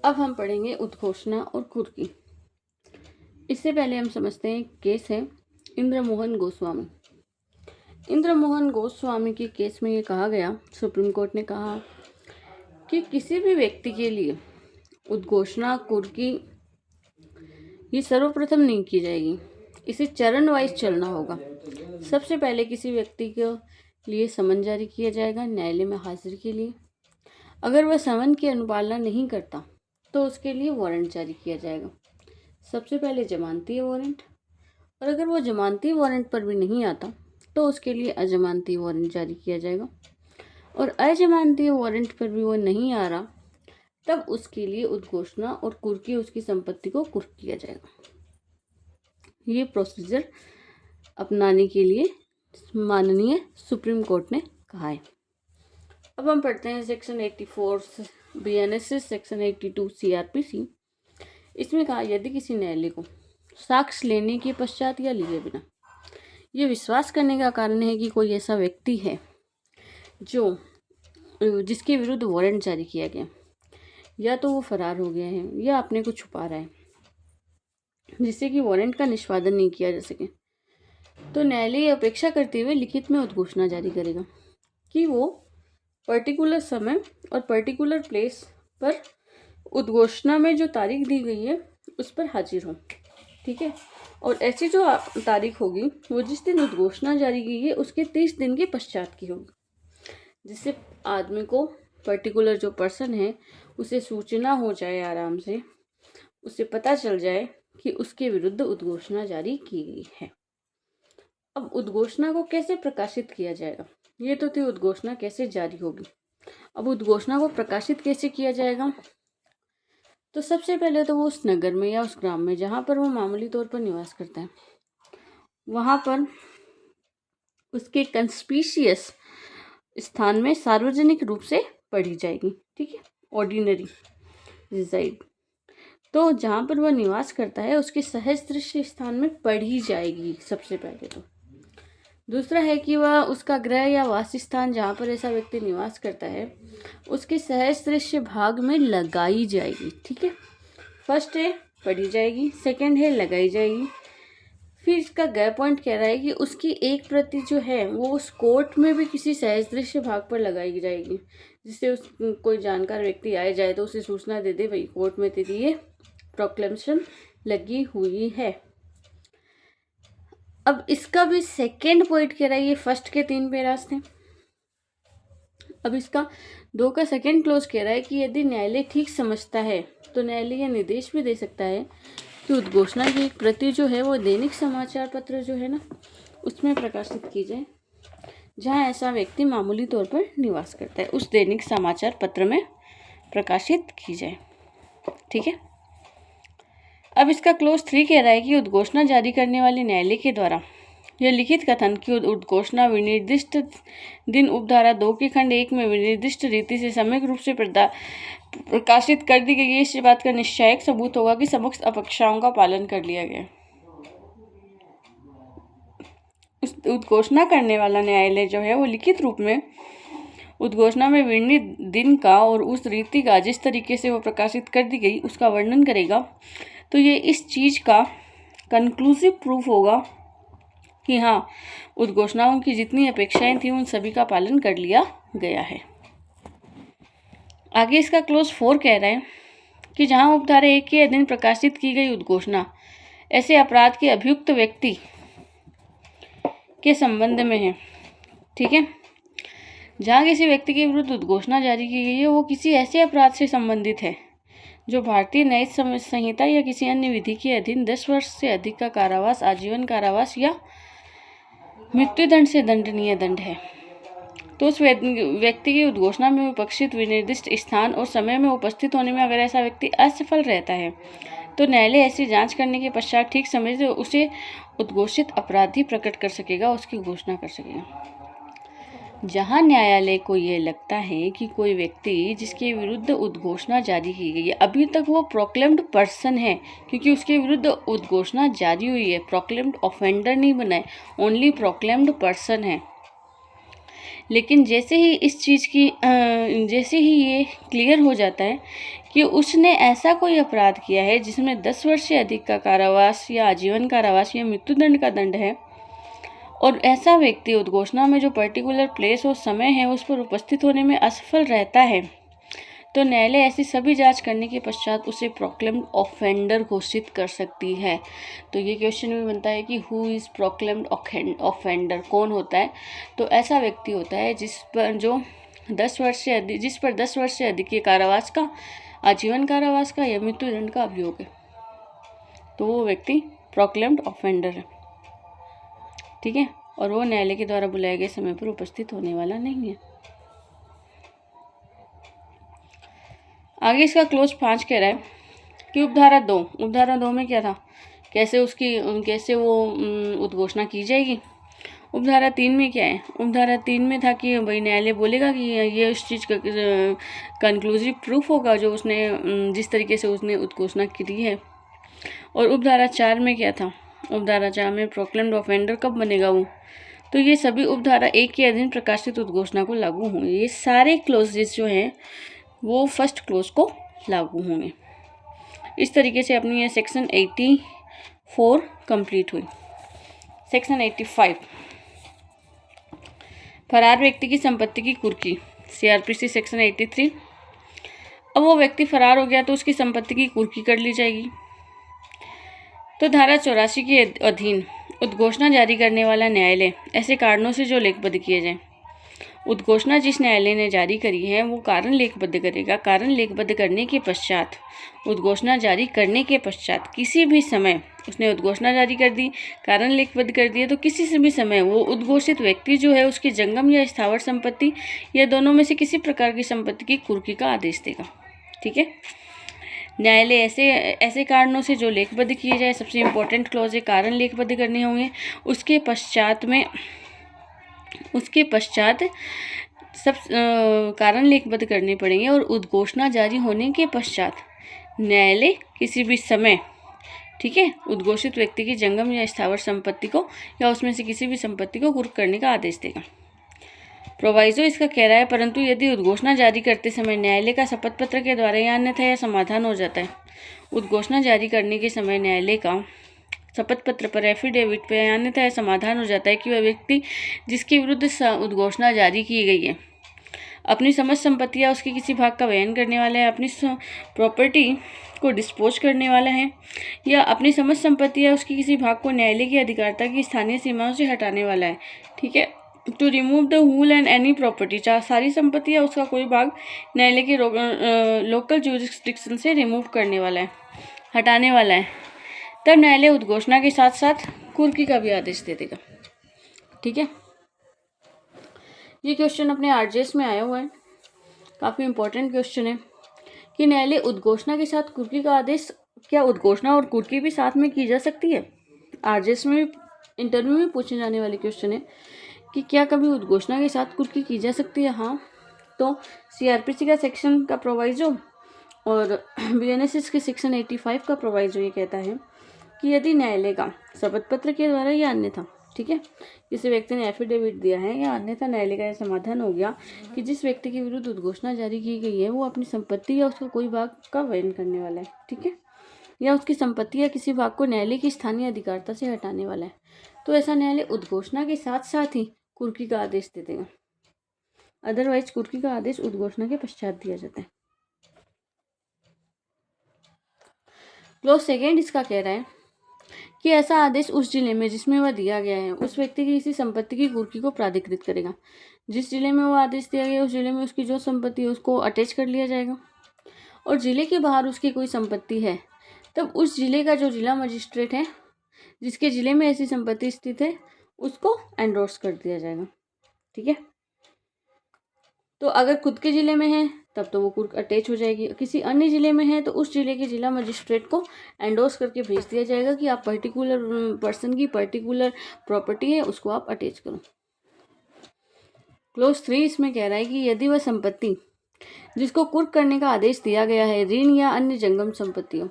अब हम पढ़ेंगे उद्घोषणा और कुर्की। इससे पहले हम समझते हैं केस है इंद्रमोहन गोस्वामी। इंद्रमोहन गोस्वामी के केस में ये कहा गया, सुप्रीम कोर्ट ने कहा कि किसी भी व्यक्ति के लिए उद्घोषणा कुर्की ये सर्वप्रथम नहीं की जाएगी, इसे चरण वाइज चलना होगा। सबसे पहले किसी व्यक्ति के लिए समन जारी किया जाएगा न्यायालय में हाजिर के लिए। अगर वह समन की अनुपालना नहीं करता तो उसके लिए वारंट जारी किया जाएगा। सबसे पहले जमानती वारंट, और अगर वो जमानती वारंट पर भी नहीं आता तो उसके लिए अजमानती वारंट जारी किया जाएगा। और अजमानती वारंट पर भी वो नहीं आ रहा तब उसके लिए उद्घोषणा और कुर्की उसकी संपत्ति को कुर्क किया जाएगा। ये प्रोसीजर अपनाने के लिए माननीय सुप्रीम कोर्ट ने कहा है। अब हम पढ़ते हैं सेक्शन 84 बीएनएस, सेक्शन 82 सीआरपीसी। इसमें कहा, यदि किसी न्यायालय को साक्ष्य लेने के पश्चात या लिए बिना ये विश्वास करने का कारण है कि कोई ऐसा व्यक्ति है जिसके विरुद्ध वारंट जारी किया गया, या तो वो फरार हो गया है या अपने को छुपा रहा है जिससे कि वारंट का निष्पादन नहीं किया जा सके, तो न्यायालय अपेक्षा करते हुए लिखित में उद्घोषणा जारी करेगा कि वो पर्टिकुलर समय और पर्टिकुलर प्लेस पर उद्घोषणा में जो तारीख दी गई है उस पर हाजिर हो। ठीक है, और ऐसी जो तारीख होगी वो जिस दिन उद्घोषणा जारी की है उसके 30 दिन के पश्चात की होगी, जिससे आदमी को, पर्टिकुलर जो पर्सन है, उसे सूचना हो जाए, आराम से उसे पता चल जाए कि उसके विरुद्ध उद्घोषणा जारी की गई है। अब उद्घोषणा को कैसे प्रकाशित किया जाएगा, ये तो थी उद्घोषणा कैसे जारी होगी। अब उद्घोषणा को प्रकाशित कैसे किया जाएगा, तो सबसे पहले तो वो उस नगर में या उस ग्राम में जहाँ पर वो मामूली तौर पर निवास करता है, वहाँ पर उसके कंस्पिशियस स्थान में सार्वजनिक रूप से पढ़ी जाएगी। ठीक है, ऑर्डिनरी रिजाइड, तो जहाँ पर वह निवास करता है उसके सहज दृश्य स्थान में पढ़ी जाएगी सबसे पहले तो। दूसरा है कि वह उसका गृह या वास स्थान जहाँ पर ऐसा व्यक्ति निवास करता है उसके सहज दृश्य भाग में लगाई जाएगी। ठीक है, फर्स्ट है पढ़ी जाएगी, सेकंड है लगाई जाएगी। फिर इसका गै पॉइंट कह रहा है कि उसकी एक प्रति जो है वो उस कोर्ट में भी किसी सहज दृश्य भाग पर लगाई जाएगी, जिससे उस कोई जानकार व्यक्ति आए जाए तो उसे सूचना दे दे, भाई कोर्ट में तेरी ये प्रोक्लेमेशन लगी हुई है। अब इसका भी सेकेंड पॉइंट कह रहा है, ये फर्स्ट के 3 पैरास थे, अब इसका 2 का सेकेंड क्लोज कह रहा है कि यदि न्यायालय ठीक समझता है तो न्यायालय यह निर्देश भी दे सकता है कि उद्घोषणा की एक प्रति जो है वो दैनिक समाचार पत्र जो है ना उसमें प्रकाशित की जाए, जहाँ ऐसा व्यक्ति मामूली तौर पर निवास करता है उस दैनिक समाचार पत्र में प्रकाशित की जाए। ठीक है, अब इसका क्लोज 3 कह रहा है कि उद्घोषणा जारी करने वाले न्यायालय के द्वारा यह लिखित कथन की उद्घोषणा विनिर्दिष्ट दिन उपधारा 2 के खंड 1 में विनिर्दिष्ट रीति से सम्यक रूप से प्रकाशित कर दी गई है, इस बात का निश्चायक सबूत होगा कि समस्त अपेक्षाओं का पालन कर लिया गया। उस उद्घोषणा करने वाला न्यायालय जो है वो लिखित रूप में उद्घोषणा में वर्णित दिन का और उस रीति का जिस तरीके से वो प्रकाशित कर दी गई उसका वर्णन करेगा, तो ये इस चीज़ का कंक्लूसिव प्रूफ होगा कि हाँ, उद्घोषणाओं की जितनी अपेक्षाएं थी उन सभी का पालन कर लिया गया है। आगे इसका क्लोज 4 कह रहा है कि जहाँ उपधारा 1 के अधीन प्रकाशित की गई उद्घोषणा ऐसे अपराध के अभियुक्त व्यक्ति के संबंध में है। ठीक है, जहाँ किसी व्यक्ति के विरुद्ध उद्घोषणा जारी की गई है वो किसी ऐसे अपराध से संबंधित है जो भारतीय न्यायिक संहिता या किसी अन्य विधि के अधीन 10 वर्ष से अधिक का कारावास, आजीवन कारावास या मृत्युदंड से दंडनीय दंड है, तो उस व्यक्ति की उद्घोषणा में विपक्षित विनिर्दिष्ट स्थान और समय में उपस्थित होने में अगर ऐसा व्यक्ति असफल रहता है तो न्यायालय ऐसी जांच करने के पश्चात ठीक समझ उसे उद्घोषित अपराधी प्रकट कर सकेगा, उसकी घोषणा कर सकेगा। जहां न्यायालय को ये लगता है कि कोई व्यक्ति जिसके विरुद्ध उद्घोषणा जारी की गई है अभी तक वो प्रोक्लेम्ड पर्सन है, क्योंकि उसके विरुद्ध उद्घोषणा जारी हुई है, प्रोक्लेम्ड ऑफेंडर नहीं बना है, ओनली प्रोक्लेम्ड पर्सन है। लेकिन जैसे ही जैसे ही ये क्लियर हो जाता है कि उसने ऐसा कोई अपराध किया है जिसमें 10 वर्ष से अधिक का कारावास या आजीवन कारावास या मृत्युदंड का दंड है, और ऐसा व्यक्ति उद्घोषणा में जो पर्टिकुलर प्लेस और समय है उस पर उपस्थित होने में असफल रहता है, तो न्यायालय ऐसी सभी जांच करने के पश्चात उसे प्रोक्लेम्ड ऑफेंडर घोषित कर सकती है। तो ये क्वेश्चन भी बनता है कि हु इज़ प्रोक्लेम्ड ऑफेंडर, कौन होता है? तो ऐसा व्यक्ति होता है जिस पर 10 वर्ष से अधिक के कारावास का, आजीवन कारावास का या मृत्युदंड का अभियोग है, तो वो व्यक्ति प्रोक्लेम्ड ऑफेंडर है। ठीक है, और वो न्यायालय के द्वारा बुलाए गए समय पर उपस्थित होने वाला नहीं है। आगे इसका क्लोज 5 कह रहा है कि उपधारा 2 में क्या था, कैसे वो उद्घोषणा की जाएगी। उपधारा 3 में क्या है? उपधारा 3 में था कि भाई न्यायालय बोलेगा कि ये उस चीज़ का कंक्लूसिव प्रूफ होगा जो उसने जिस तरीके से उसने उद्घोषणा की है। और उपधारा 4 में क्या था? उपधारा 4 में प्रोक्लेम्ड ऑफेंडर कब बनेगा वो, तो ये सभी उपधारा 1 के अधीन प्रकाशित उद्घोषणा को लागू होंगे। ये सारे क्लोजेस जो हैं वो फर्स्ट क्लोज को लागू होंगे। इस तरीके से अपनी ये सेक्शन 84 कंप्लीट हुई। सेक्शन 85, फरार व्यक्ति की संपत्ति की कुर्की, CRPC सेक्शन 83। अब वो व्यक्ति फरार हो गया तो उसकी संपत्ति की कुर्की कर ली जाएगी। तो धारा 84 के अधीन उद्घोषणा जारी करने वाला न्यायालय ऐसे कारणों से जो लेखबद्ध किए जाएं, उद्घोषणा जिस न्यायालय ने जारी करी है वो कारण लेखबद्ध करेगा। कारण लेखबद्ध करने के पश्चात, उद्घोषणा जारी करने के पश्चात किसी भी समय उसने उद्घोषणा जारी कर दी, कारण लेखबद्ध कर दिए, तो किसी से भी समय वो उद्घोषित व्यक्ति जो है उसकी जंगम या स्थावर संपत्ति या दोनों में से किसी प्रकार की संपत्ति की कुर्की का आदेश देगा। ठीक है, न्यायालय ऐसे कारणों से जो लेखबद्ध किए जाए, सबसे इम्पोर्टेंट क्लॉज है कारण लेखबद्ध करने होंगे। उसके पश्चात सब कारण लेखबद्ध करने पड़ेंगे, और उद्घोषणा जारी होने के पश्चात न्यायालय किसी भी समय, ठीक है, उद्घोषित व्यक्ति की जंगम या स्थावर संपत्ति को या उसमें से किसी भी संपत्ति को कुर्क करने का आदेश देगा। प्रोवाइजो इसका कह रहा है, परंतु यदि उद्घोषणा जारी करते समय न्यायालय का शपथ पत्र के द्वारा या अन्यथा यह समाधान हो जाता है, उद्घोषणा जारी करने के समय न्यायालय का शपथ पत्र पर, एफिडेविट पर या अन्यथा यह समाधान हो जाता है कि वह व्यक्ति जिसके विरुद्ध उद्घोषणा जारी की गई है अपनी समस्त संपत्ति या उसके किसी भाग का बयान करने वाला है, अपनी प्रॉपर्टी को डिस्पोज करने वाला है, या अपनी समस्त संपत्ति या उसके किसी भाग को न्यायालय की अधिकारिता की स्थानीय सीमाओं से हटाने वाला है। ठीक है, to remove the whole and any property, चाहे सारी संपत्ति या उसका कोई भाग न्यायालय के लोकल जुरिस्डिक्शन से रिमूव करने वाला है, हटाने वाला है, तब न्यायालय उद्घोषणा के साथ साथ कुर्की का भी आदेश दे देगा। ठीक है, ये क्वेश्चन अपने RJS में आया हुआ है, काफ़ी इंपॉर्टेंट क्वेश्चन है कि न्यायालय उद्घोषणा के साथ कुर्की का आदेश, क्या उद्घोषणा और कुर्की भी साथ में की जा सकती है? RJS में भी इंटरव्यू में पूछे जाने वाले क्वेश्चन है कि क्या कभी उद्घोषणा के साथ कुर्की की जा सकती है? हाँ, तो CRPC का सेक्शन का प्रोवाइजो और BNSS के सेक्शन 85 का प्रोवाइजो ये कहता है कि यदि न्यायालय का शपथ पत्र के द्वारा या अन्यथा, ठीक है, किसी व्यक्ति ने एफिडेविट दिया है या अन्यथा न्यायालय का यह समाधान हो गया कि जिस व्यक्ति के विरुद्ध उद्घोषणा जारी की गई है वो अपनी संपत्ति या उसका कोई भाग का बयान करने वाला है, ठीक है, या उसकी संपत्ति या किसी भाग को न्यायालय की स्थानीय अधिकारिता से हटाने वाला है, तो ऐसा न्यायालय उद्घोषणा के साथ साथ ही कुर्की का आदेश दे देगा। अदरवाइज कुर्की का आदेश उद्घोषणा के पश्चात दिया जाता है। क्लोज सेकेंड इसका कह रहा है कि ऐसा आदेश उस जिले में जिसमें वह दिया गया है उस व्यक्ति की किसी संपत्ति की कुर्की को प्राधिकृत करेगा। जिस जिले में वो आदेश दिया गया उस जिले में उसकी जो संपत्ति है उसको अटैच कर लिया जाएगा, और जिले के बाहर उसकी कोई संपत्ति है तब उस जिले का जो जिला मजिस्ट्रेट है जिसके जिले में ऐसी संपत्ति स्थित है उसको एंडोर्स कर दिया जाएगा। ठीक है, तो अगर खुद के जिले में है तब तो वो कुर्क अटैच हो जाएगी, किसी अन्य जिले में है तो उस जिले के जिला मजिस्ट्रेट को एंडोर्स करके भेज दिया जाएगा कि आप पर्टिकुलर पर्सन की पर्टिकुलर प्रॉपर्टी है उसको आप अटैच करो। क्लोज 3 इसमें कह रहा है कि यदि वह संपत्ति जिसको कुर्क करने का आदेश दिया गया है ऋण या अन्य जंगम संपत्ति हो,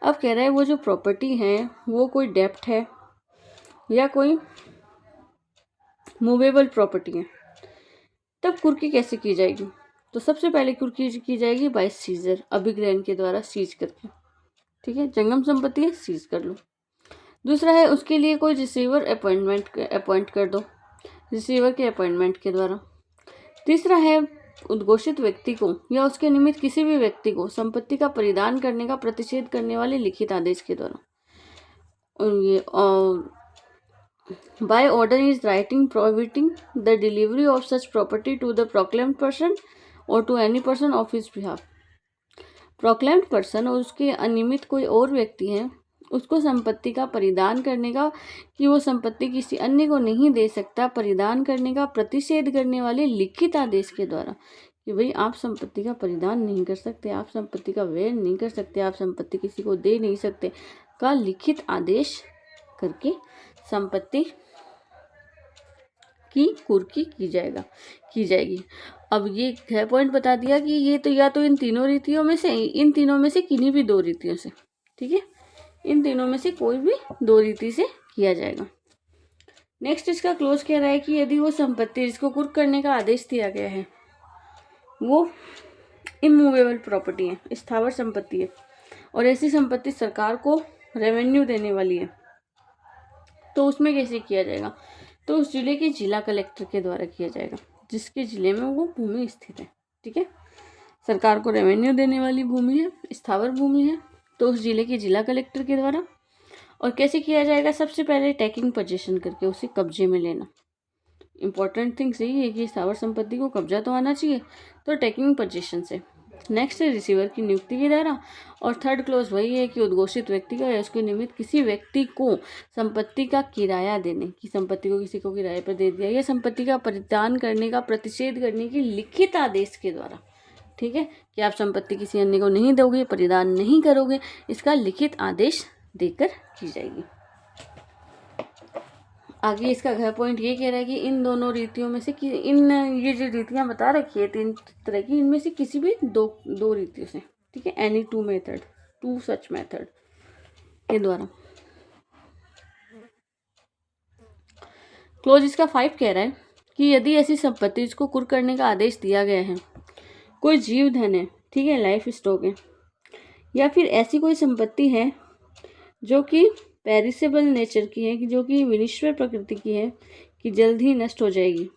अब कह रहा है वो जो प्रॉपर्टी है वो कोई डेप्ट है या कोई मूवेबल प्रॉपर्टी है, तब कुर्की कैसे की जाएगी? तो सबसे पहले कुर्की की जाएगी बाय सीजर, अभिग्रहण के द्वारा सीज करके। ठीक है, जंगम संपत्ति है, सीज कर लो। दूसरा है उसके लिए कोई रिसीवर अपॉइंट कर दो, रिसीवर के अपॉइंटमेंट के द्वारा। तीसरा है उद्घोषित व्यक्ति को या उसके निमित्त किसी भी व्यक्ति को संपत्ति का परिधान करने का प्रतिषेध करने वाले लिखित आदेश के द्वारा। और ये by order is writing prohibiting the delivery of such property to the proclaimed person or to any person of his behalf। Proclaimed person और उसके अनियमित कोई और व्यक्ति है, उसको संपत्ति का परिधान करने का कि वो संपत्ति किसी अन्य को नहीं दे सकता, परिधान करने का प्रतिषेध करने वाले लिखित आदेश के द्वारा कि भाई आप संपत्ति का परिधान नहीं कर सकते, आप संपत्ति का व्यय नहीं कर सकते, आप संपत्ति किसी को दे नहीं सकते का लिखित आदेश करके संपत्ति की कुर्की की जाएगी। अब ये 6 पॉइंट बता दिया कि ये तो या तो इन तीनों रीतियों में से किन्हीं भी 2 रीतियों से, ठीक है, इन तीनों में से कोई भी 2 रीति से किया जाएगा। नेक्स्ट इसका क्लोज कह रहा है कि यदि वो संपत्ति जिसको कुर्क करने का आदेश दिया गया है वो इमूवेबल प्रॉपर्टी है, स्थावर संपत्ति है, और ऐसी संपत्ति सरकार को रेवेन्यू देने वाली है, तो उसमें कैसे किया जाएगा? तो उस जिले के जिला कलेक्टर के द्वारा किया जाएगा जिसके जिले में वो भूमि स्थित है। ठीक है, सरकार को रेवेन्यू देने वाली भूमि है, स्थावर भूमि है, तो उस जिले के जिला कलेक्टर के द्वारा। और कैसे किया जाएगा? सबसे पहले टेकिंग पोजीशन करके उसे कब्जे में लेना। इंपॉर्टेंट थिंग्स यही है कि स्थावर संपत्ति को कब्जा तो आना चाहिए, तो टेकिंग पोजीशन से। नेक्स्ट है रिसीवर की नियुक्ति के द्वारा, और थर्ड क्लोज वही है कि उद्घोषित व्यक्ति का या उसके निमित्त किसी व्यक्ति को संपत्ति का किराया देने की, संपत्ति को किसी को किराए पर दे दिया या संपत्ति का परिधान करने का प्रतिषेध करने की लिखित आदेश के द्वारा। ठीक है, कि आप संपत्ति किसी अन्य को नहीं दोगे, परिधान नहीं करोगे, इसका लिखित आदेश देकर की जाएगी। आगे इसका अगला पॉइंट ये कह रहा है कि इन दोनों रीतियों में से ये जो रीतियां बता रखी है 3 तरह की, इनमें से किसी भी दो रीतियों से, ठीक है, एनी 2 सच मेथड के द्वारा। क्लोज इसका 5 कह रहा है कि यदि ऐसी संपत्ति जिसको कुर्क करने का आदेश दिया गया है, कोई जीव धन है, ठीक है, लाइफ स्टॉक है, या फिर ऐसी कोई संपत्ति है जो कि पेरिसेबल नेचर की है, कि जो कि विनिश्वर प्रकृति की है, कि जल्द ही नष्ट हो जाएगी,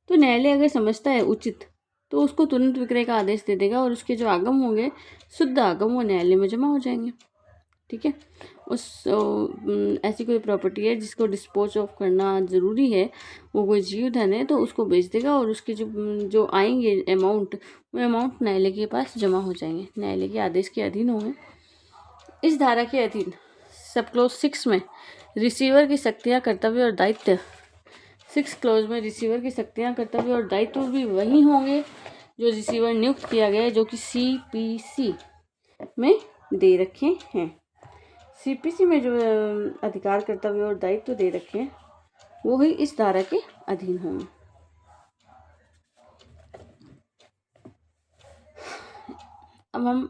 तो न्यायालय अगर समझता है उचित तो उसको तुरंत विक्रय का आदेश दे देगा और उसके जो आगम होंगे, शुद्ध आगम, वो न्यायालय में जमा हो जाएंगे। ठीक है, ऐसी कोई प्रॉपर्टी है जिसको डिस्पोज ऑफ करना ज़रूरी है, वो कोई जीव धन है, तो उसको बेच देगा और उसके जो आएंगे अमाउंट, वो अमाउंट न्यायालय के पास जमा हो जाएंगे, न्यायालय के आदेश के अधीन होंगे। इस धारा के अधीन सब क्लोज 6 में रिसीवर की शक्तियाँ, कर्तव्य और दायित्व, 6 क्लोज में रिसीवर की शक्तियाँ, कर्तव्य और दायित्व भी वही होंगे जो रिसीवर नियुक्त किया गया है, जो कि CPC में दे रखे हैं। CPC में जो अधिकार, कर्तव्य और दायित्व दे रखे हैं वो ही इस धारा के अधीन होंगे। अब हम